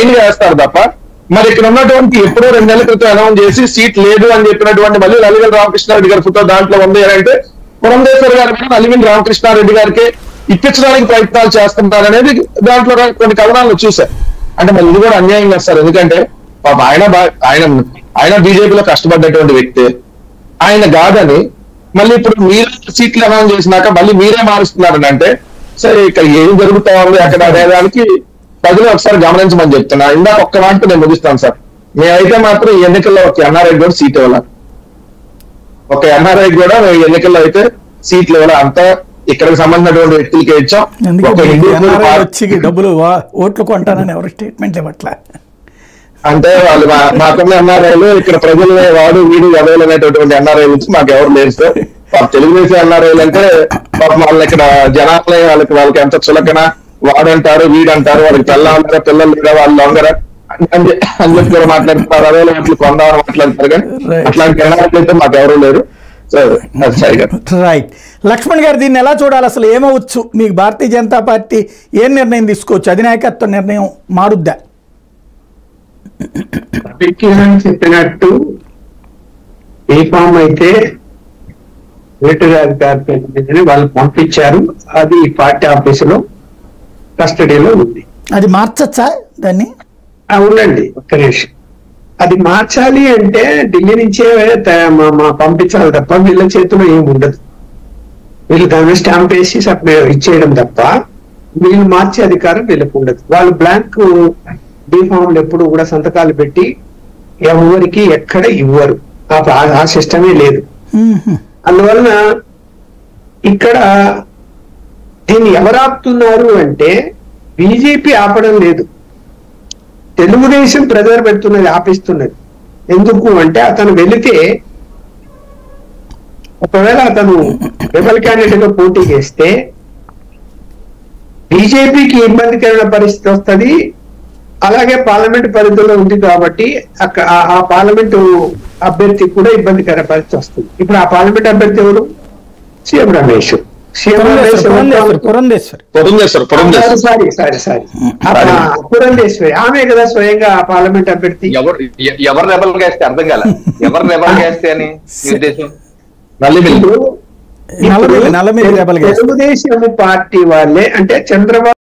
Blind గా వేస్తారు తప్ప మరి ఇక్కడ ఉన్నటువంటి ఎప్పుడో 2 నెలల క్రితం అనౌన్స్ చేసి సీట్ లేదు అని చెప్పినటువంటి మళ్ళీ నల్లివేలు రామకృష్ణారెడ్డి గారి ఫోటో దాంట్లో ఉంది అని అంటే పురంధేశ్వరి గారి మీద నల్లివేలు రామకృష్ణారెడ్డి గారికి ఇప్పించడానికి ప్రయత్నాలు చేస్తున్నారు అనేది దాంట్లో కొన్ని కథనాలను చూశారు. అంటే మళ్ళీ ఇది కూడా అన్యాయం చేస్తారు. ఎందుకంటే పాప ఆయన బీజేపీలో కష్టపడ్డటువంటి వ్యక్తి, ఆయన కాదని మళ్ళీ ఇప్పుడు మీరు సీట్లు అనౌన్స్ చేసినాక మళ్ళీ మీరే మారుస్తున్నారని అంటే సరే ఇక్కడ ఏం జరుగుతా ఉంది అక్కడ అనేదానికి ప్రజలు ఒకసారి గమనించమని చెప్తున్నా. ఇందాక ఒక్క మాట నేను ముగిస్తాను సార్. నేనైతే మాత్రం ఈ ఎన్నికల్లో ఒక ఎన్ఆర్ఐ కూడా సీట్ ఇవ్వాలి. ఒక ఎన్ఆర్ఐ కూడా ఎన్నికల్లో అయితే సీట్లు ఇవ్వాలి. అంతా ఇక్కడికి సంబంధించినటువంటి వ్యక్తులకి ఇచ్చాం. డబ్బులు ఓట్లు కొంటానని ఎవరు స్టేట్మెంట్ ఇవ్వట్లే. అంటే వాళ్ళు మాకున్న ఎన్ఆర్ఐలు ఇక్కడ ప్రజలు వాడు వీడు ఎవరు అనేటటువంటి ఎన్ఆర్ఐ నుంచి మాకు ఎవరు లేదు సార్. తెలుగుదేశం ఎన్ఆర్ఐలు అంటే వాళ్ళని ఇక్కడ జనాలే వాళ్ళకి ఎంత చులకన వాడంటారు వీడంటారు, వాళ్ళకి పిల్లలు పిల్లలు లేదా వాళ్ళు లొంగర అని చెప్పి కూడా మాట్లాడతారు. అదే అట్లు కొందామని మాట్లాడతారు. కానీ అట్లాంటి ఎన్ఆర్ఐలు అయితే మాకు ఎవరు లేరు. రైట్. లక్ష్మణ్ గారు దీన్ని ఎలా చూడాలి? అసలు ఏమవచ్చు? మీకు భారతీయ జనతా పార్టీ ఏం నిర్ణయం తీసుకోవచ్చు? అధినాయకత్వ నిర్ణయం మారుద్దా? చెప్పినట్టు ఏ ఫామ్ అయితే గారి వాళ్ళు పంపించారు, అది పార్టీ ఆఫీసులో కస్టడీలో ఉంది. అది మార్చచ్చా దాన్ని? అవునండి, ఒక్క నిమిషం. అది మార్చాలి అంటే ఢిల్లీ నుంచే పంపించాలి తప్ప వీళ్ళ చేతిలో ఏమి ఉండదు. వీళ్ళు దాన్ని స్టాంప్ వేసి ఇచ్చేయడం తప్ప వీళ్ళు మార్చే అధికారం వీళ్ళకు ఉండదు. వాళ్ళు బ్లాంక్ డిఫామ్లు ఎప్పుడు కూడా సంతకాలు పెట్టి ఎవరికి ఎక్కడ ఇవ్వరు. ఆ సిస్టమే లేదు. అందువలన ఇక్కడ దీన్ని ఎవరు ఆపుతున్నారు అంటే బీజేపీ ఆపడం లేదు, తెలుగుదేశం ప్రెజర్ పెడుతున్నది, ఆపిస్తున్నది. ఎందుకు అంటే అతను వెళితే ఒకవేళ అతను రెబల్ క్యాండిడేట్ గా పోటీ చేస్తే బీజేపీకి ఇబ్బందికరమైన పరిస్థితి వస్తుంది. అలాగే పార్లమెంట్ పరిధిలో ఉంది కాబట్టి ఆ పార్లమెంటు అభ్యర్థికి కూడా ఇబ్బందికర పరిస్థితి వస్తుంది. ఇప్పుడు ఆ పార్లమెంట్ అభ్యర్థి ఎవరు? సీఎం రమేష్. పురంధేశ్వరి ఆమె కదా స్వయంగా పార్లమెంట్ అభ్యర్థి. ఎవరు రెబల్ చేస్తే అర్థం కాల, ఎవరు రెబల్ చేస్తే అని తెలుగుదేశం పార్టీ వాళ్ళే అంటే చంద్రబాబు